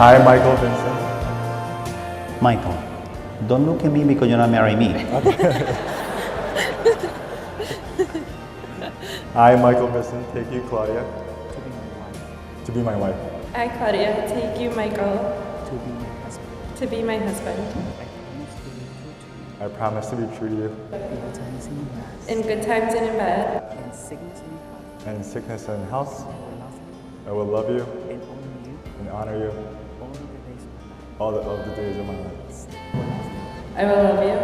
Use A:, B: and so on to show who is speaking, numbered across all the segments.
A: I, Michael Vincent.
B: Michael, don't look at me because you're not marrying me.
A: I, Michael Vincent, take you, Claudia, to be my wife.
C: I, Claudia, take you, Michael,
D: to be my husband.
C: to be my husband.
A: I promise to be true to you.
C: In good times and in bad.
D: In sickness and in health.
A: And in sickness and in health,
D: I will love you
A: I will love you
D: and honor you
A: and honor you
D: all the days of my life.
A: all of the days of my life.
C: I will love you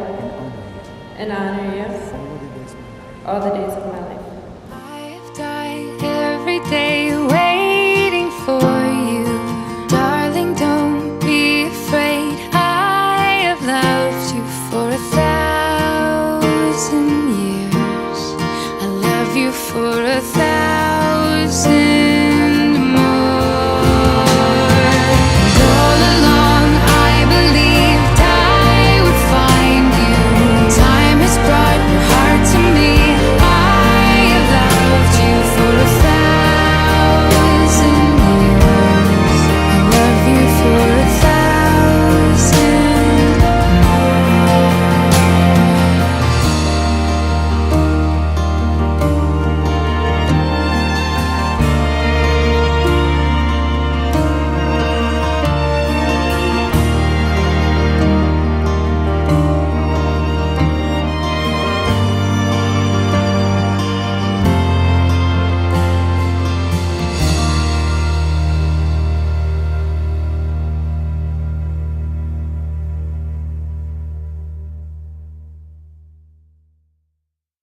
D: And honor you
C: and honor you
D: all the days of my life.
C: all the days of my life.
E: I've died every day waiting for you. Darling, don't be afraid. I have loved you for 1,000 years. I love you for 1,000